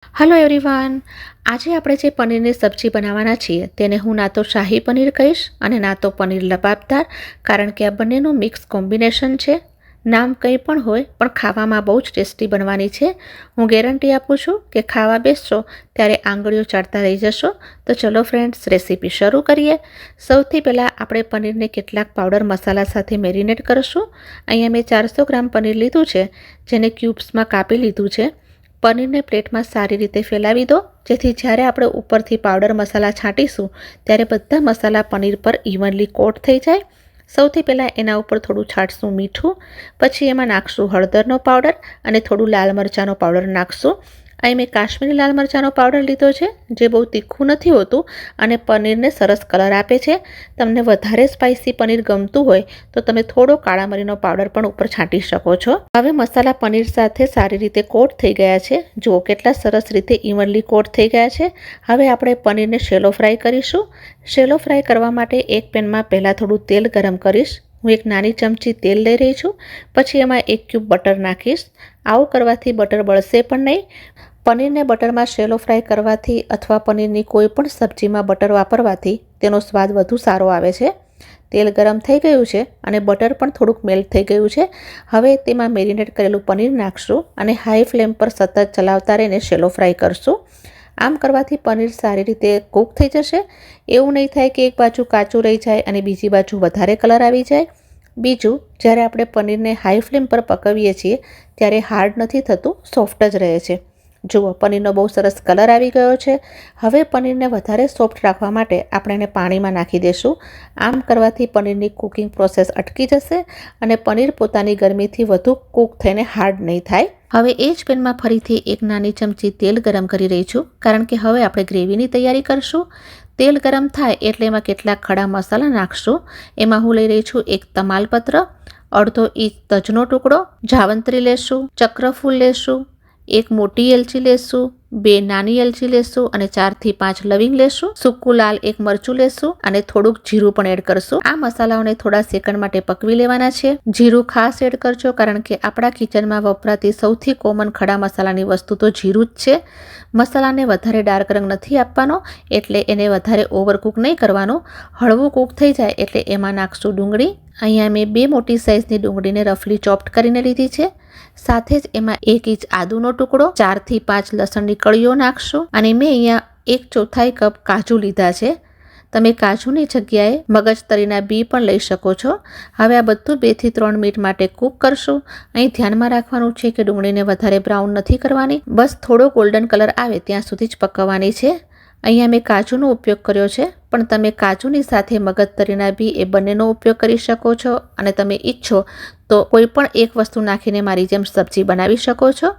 Hello everyone, આજે આપણે જે પનીરની સબ્જી બનાવવાના છીએ તેને હું ના તો શાહી પનીર કહીશ અને ના તો પનીર લબાબદાર, કારણ કે આ બંનેનું મિક્સ કોમ્બિનેશન છે. નામ કંઈ પણ હોય પણ ખાવામાં બહુ જ ટેસ્ટી બનવાની છે. હું ગેરંટી આપું છું કે ખાવા બેસશો ત્યારે આંગળીઓ ચાટતા રહી જશો. તો ચલો ફ્રેન્ડ્સ, રેસીપી શરૂ કરીએ. સૌથી પહેલાં આપણે પનીરને કેટલાક પાવડર મસાલા સાથે મેરિનેટ કરીશું. અહીંયા મેં 400 ગ્રામ પનીર લીધું છે, જેને ક્યુબ્સમાં કાપી લીધું છે. પનીરને પ્લેટમાં સારી રીતે ફેલાવી દો, જેથી જ્યારે આપણે ઉપરથી પાવડર મસાલા છાંટીશું ત્યારે બધા મસાલા પનીર પર ઇવનલી કોટ થઈ જાય. સૌથી પહેલાં એના ઉપર થોડું છાંટશું મીઠું, પછી એમાં નાખશું હળદરનો પાવડર અને થોડું લાલ મરચાંનો પાવડર નાખશું. અહીં મેં કાશ્મીરી લાલ મરચાંનો પાવડર લીધો છે, જે બહુ તીખું નથી હોતું અને પનીરને સરસ કલર આપે છે. તમને વધારે સ્પાઇસી પનીર ગમતું હોય તો તમે થોડો કાળા મરીનો પાવડર પણ ઉપર છાંટી શકો છો. હવે મસાલા પનીર સાથે સારી રીતે કોટ થઈ ગયા છે. જુઓ કેટલા સરસ રીતે ઇવનલી કોટ થઈ ગયા છે. હવે આપણે પનીરને શેલો ફ્રાય કરીશું. શેલો ફ્રાય કરવા માટે એક પેનમાં પહેલાં થોડું તેલ ગરમ કરીશ. હું એક નાની ચમચી તેલ લઈ રહી છું. પછી એમાં 1 ક્યુબ બટર નાખીશ. આવું કરવાથી બટર બળશે પણ નહીં. પનીરને બટરમાં શેલો ફ્રાય કરવાથી અથવા પનીરની કોઈ પણ સબ્જીમાં બટર વાપરવાથી તેનો સ્વાદ વધુ સારો આવે છે. તેલ ગરમ થઈ ગયું છે અને બટર પણ થોડુંક મેલ્ટ થઈ ગયું છે. હવે તેમાં મેરિનેટ કરેલું પનીર નાખશું અને હાઈ ફ્લેમ પર સતત ચલાવતા રહીને શેલો ફ્રાય કરશું. આમ કરવાથી પનીર સારી રીતે કૂક થઈ જશે. એવું નહીં થાય કે એક બાજુ કાચું રહી જાય અને બીજી બાજુ વધારે કલર આવી જાય. બીજું, જ્યારે આપણે પનીરને હાઈ ફ્લેમ પર પકવીએ છીએ ત્યારે હાર્ડ નથી થતું, સોફ્ટ જ રહે છે. જુઓ, પનીરનો બહુ સરસ કલર આવી ગયો છે. હવે પનીરને વધારે સોફ્ટ રાખવા માટે આપણે એને પાણીમાં નાખી દઈશું. આમ કરવાથી પનીરની કુકિંગ પ્રોસેસ અટકી જશે અને પનીર પોતાની ગરમીથી વધુ કૂક થઈને હાર્ડ નહીં થાય. હવે એ જ પેનમાં ફરીથી એક નાની ચમચી તેલ ગરમ કરી રહી છું, કારણ કે હવે આપણે ગ્રેવીની તૈયારી કરશું. તેલ ગરમ થાય એટલે એમાં કેટલાક ખડા મસાલા નાખશું. એમાં હું લઈ રહી છું 1 તમાલપત્ર, અડધો ઇંચ તજનો ટુકડો, જાવંત્રી લેશું, ચક્રફૂલ લેશું, 1 મોટી એલચી લેશું, 2 નાની એલચી લેશું અને 4 થી 5 લવિંગ લેશું. સૂકું લાલ 1 મરચું લેશું અને થોડુંક જીરું પણ એડ કરશું. આ મસાલાઓને થોડા સેકન્ડ માટે પકવી લેવાના છે. જીરું ખાસ એડ કરજો, કારણ કે આપણા કિચનમાં વપરાતી સૌથી કોમન ખડા મસાલાની વસ્તુ તો જીરું જ છે. મસાલાને વધારે ડાર્ક રંગ નથી આપવાનો, એટલે એને વધારે ઓવરકુક નહીં કરવાનું. હળવું કૂક થઈ જાય એટલે એમાં નાખશું ડુંગળી. અહીંયા મેં 2 મોટી સાઇઝની ડુંગળીને રફલી ચોપ્ડ કરીને લીધી છે. સાથે જ એમાં 1 ઇંચ આદુનો ટુકડો, 4 થી 5 લસણની કળીઓ નાખશું અને મેં અહીંયા 1/4 કપ કાજુ લીધા છે. તમે કાજુની જગ્યાએ મગજતરીના બી પણ લઈ શકો છો. હવે આ બધું 2 થી 3 મિનિટ માટે કૂક કરશું. અહીં ધ્યાનમાં રાખવાનું છે કે ડુંગળીને વધારે બ્રાઉન નથી કરવાની, બસ થોડો ગોલ્ડન કલર આવે ત્યાં સુધી જ પકવવાની છે. અહીંયા મેં કાજુનો ઉપયોગ કર્યો છે, પણ તમે કાજુની સાથે મગજતરીના બી એ બંનેનો ઉપયોગ કરી શકો છો અને તમે ઈચ્છો તો કોઈ પણ એક વસ્તુ નાખીને મારી જેમ સબ્જી બનાવી શકો છો.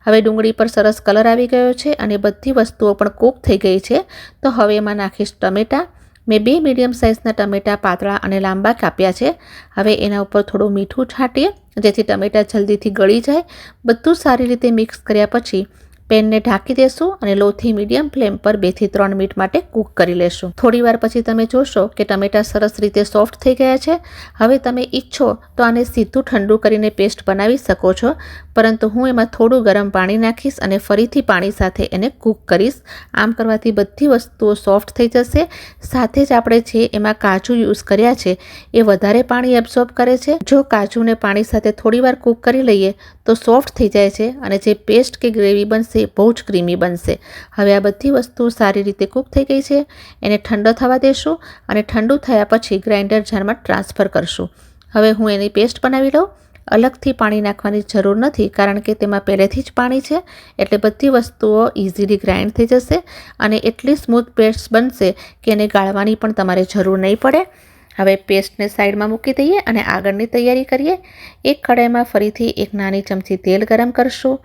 હવે ડુંગળી પર સરસ કલર આવી ગયો છે અને બધી વસ્તુઓ પણ કૂક થઈ ગઈ છે. તો હવે એમાં નાખીશ ટમેટાં. મેં 2 મીડિયમ સાઇઝના ટમેટાં પાતળા અને લાંબા કાપ્યા છે. હવે એના ઉપર થોડું મીઠું છાંટીએ, જેથી ટમેટાં જલ્દીથી ગળી જાય. બધું સારી રીતે મિક્સ કર્યા પછી પેનને ઢાંકી દેશું અને લો થી મીડિયમ ફ્લેમ પર 2 થી 3 મિનિટ માટે કૂક કરી લેશું. થોડી વાર પછી તમે જોશો કે ટમેટાં સરસ રીતે સોફ્ટ થઈ ગયા છે. હવે તમે ઈચ્છો તો આને સીધું ઠંડુ કરીને પેસ્ટ બનાવી શકો છો, પરંતુ હું એમાં થોડું ગરમ પાણી નાખીશ અને ફરીથી પાણી સાથે એને કૂક કરીશ. આમ કરવાથી બધી વસ્તુઓ સોફ્ટ થઈ જશે. સાથે જ આપણે જે એમાં કાજુ યુઝ કર્યા છે એ વધારે પાણી એબ્સોર્બ કરે છે. જો કાજુને પાણી સાથે થોડીવાર કૂક કરી લઈએ તો સોફ્ટ થઈ જાય છે અને જે પેસ્ટ કે ગ્રેવી બનશે બહુ જ ક્રીમી બનશે. હવે આ બધી વસ્તુ સારી રીતે કૂક થઈ ગઈ છે. એને ઠંડો થવા દેશું અને ઠંડુ થયા પછી ગ્રાઇન્ડર જારમાં ટ્રાન્સફર કરશું. હવે હું એની પેસ્ટ બનાવી લઉં. અલગથી પાણી નાખવાની જરૂર નથી, કારણ કે તેમાં પહેલેથી જ પાણી છે, એટલે બધી વસ્તુઓ ઇઝીલી ગ્રાઇન્ડ થઈ જશે અને એટલી સ્મૂથ પેસ્ટ બનશે કે એને ગાળવાની પણ તમારે જરૂર નહીં પડે. હવે પેસ્ટને સાઈડમાં મૂકી દઈએ અને આગળની તૈયારી કરીએ. એક કઢાઈમાં ફરીથી 1 નાની ચમચી તેલ ગરમ કરશું.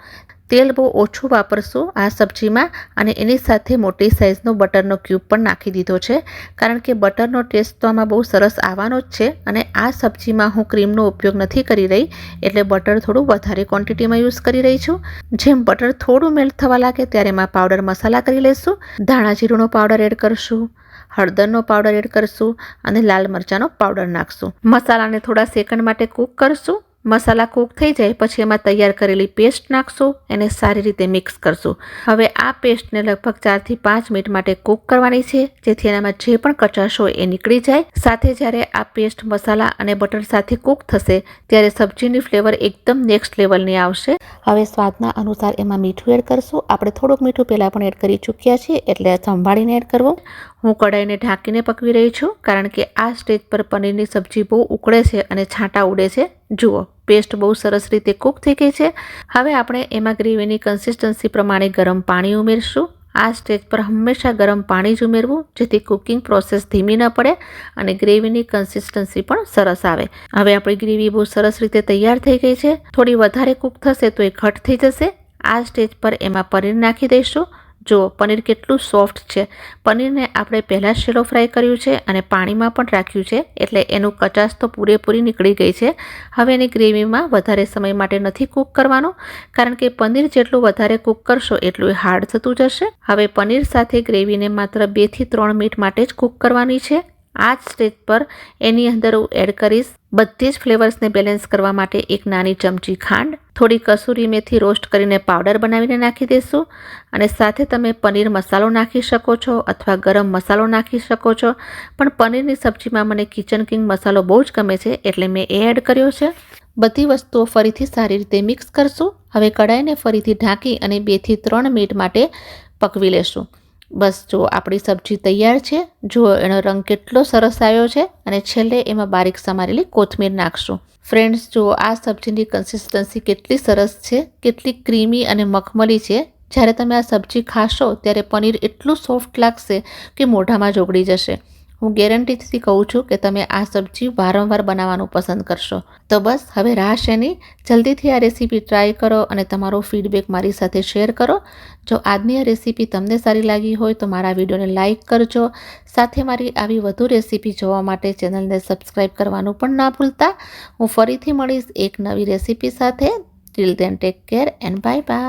તેલ બહુ ઓછું વાપરશું આ સબ્જીમાં અને એની સાથે મોટી સાઇઝનો બટરનો ક્યુબ પણ નાખી દીધો છે, કારણ કે બટરનો ટેસ્ટ તો આમાં બહુ સરસ આવવાનો જ છે અને આ સબ્જીમાં હું ક્રીમનો ઉપયોગ નથી કરી રહી, એટલે બટર થોડું વધારે ક્વોન્ટિટીમાં યુઝ કરી રહી છું. જેમ બટર થોડું મેલ્ટ થવા લાગે ત્યારે એમાં પાવડર મસાલા કરી લઈશું. ધાણા જીરુંનો પાવડર એડ કરશું, હળદરનો પાવડર એડ કરશું અને લાલ મરચાંનો પાવડર નાખશું. મસાલાને થોડા સેકન્ડ માટે કૂક કરશું. મસાલા કૂક થઈ જાય પછી એમાં તૈયાર કરેલી પેસ્ટ નાખશું, એને સારી રીતે મિક્સ કરશું. હવે આ પેસ્ટને લગભગ 4 થી 5 મિનિટ માટે કૂક કરવાની છે, જેથી એનામાં જે પણ કચાશ હોય એ નીકળી જાય. સાથે જ્યારે આ પેસ્ટ મસાલા અને બટર સાથે કૂક થશે ત્યારે સબ્જીની ફ્લેવર એકદમ નેક્સ્ટ લેવલની આવશે. હવે સ્વાદના અનુસાર એમાં મીઠું એડ કરશું. આપણે થોડુંક મીઠું પહેલાં પણ એડ કરી ચૂક્યા છીએ, એટલે સંભાળીને એડ કરવું. હું કઢાઈને ઢાંકીને પકવી રહી છું, કારણ કે આ સ્ટેજ પર પનીરની સબ્જી બહુ ઉકળે છે અને છાંટા ઉડે છે. જુઓ, પેસ્ટ બહુ સરસ રીતે કૂક થઈ ગઈ છે. હવે આપણે એમાં ગ્રેવીની કન્સિસ્ટન્સી પ્રમાણે ગરમ પાણી ઉમેરશું. આ સ્ટેજ પર હંમેશા ગરમ પાણી જ ઉમેરવું, જેથી કુકિંગ પ્રોસેસ ધીમી ન પડે અને ગ્રેવીની કન્સિસ્ટન્સી પણ સરસ આવે. હવે આપણી ગ્રેવી બહુ સરસ રીતે તૈયાર થઈ ગઈ છે. થોડી વધારે કૂક થશે તો એ ઘટ થઈ જશે. આ સ્ટેજ પર એમાં પનીર નાખી દઈશું. જો પનીર કેટલું સોફ્ટ છે. પનીરને આપણે પહેલાં શેલો ફ્રાય કર્યું છે અને પાણીમાં પણ રાખ્યું છે, એટલે એનું કચાશ તો પૂરેપૂરી નીકળી ગઈ છે. હવે એની ગ્રેવીમાં વધારે સમય માટે નથી કૂક કરવાનું, કારણ કે પનીર જેટલું વધારે કૂક કરશો એટલું એ હાર્ડ થતું જશે. હવે પનીર સાથે ગ્રેવીને માત્ર 2 થી 3 મિનિટ માટે જ કૂક કરવાની છે. આ જ સ્ટેજ પર એની અંદર હું એડ કરીશ બધી જ ફ્લેવર્સને બેલેન્સ કરવા માટે 1 નાની ચમચી ખાંડ, થોડી કસૂરી મેથી રોસ્ટ કરીને પાવડર બનાવીને નાખી દઈશું. અને સાથે તમે પનીર મસાલો નાખી શકો છો અથવા ગરમ મસાલો નાખી શકો છો, પણ પનીરની સબ્જીમાં મને કિચન કિંગ મસાલો બહુ જ ગમે છે, એટલે મેં એ એડ કર્યો છે. બધી વસ્તુઓ ફરીથી સારી રીતે મિક્સ કરશું. હવે કઢાઈને ફરીથી ઢાંકી અને 2 થી 3 મિનિટ માટે પકવી લેશું. બસ જો આપણી સબ્જી તૈયાર છે. જુઓ એનો રંગ કેટલો સરસ આવ્યો છે. અને છેલ્લે એમાં બારીક સમારેલી કોથમીર નાખશું. ફ્રેન્ડ્સ, જુઓ આ સબ્જીની કન્સિસ્ટન્સી કેટલી સરસ છે, કેટલી ક્રીમી અને મખમલી છે. જ્યારે તમે આ સબ્જી ખાશો ત્યારે પનીર એટલું સોફ્ટ લાગશે કે મોઢામાં જ ઓગળી જશે. હું ગેરંટીથી કહું છું કે તમે આ સબ્જી વારંવાર બનાવવાનું પસંદ કરશો. તો બસ હવે રાહ શેની, જલ્દીથી આ રેસીપી ટ્રાય કરો અને તમારો ફીડબેક મારી સાથે શેર કરો. જો આજની આ રેસીપી તમને સારી લાગી હોય તો મારા વિડીયોને લાઇક કરજો. સાથે મારી આવી વધુ રેસીપી જોવા માટે ચેનલને સબસ્ક્રાઈબ કરવાનું પણ ના ભૂલતા. હું ફરીથી મળીશ એક નવી રેસીપી સાથે. Till then take care and bye bye.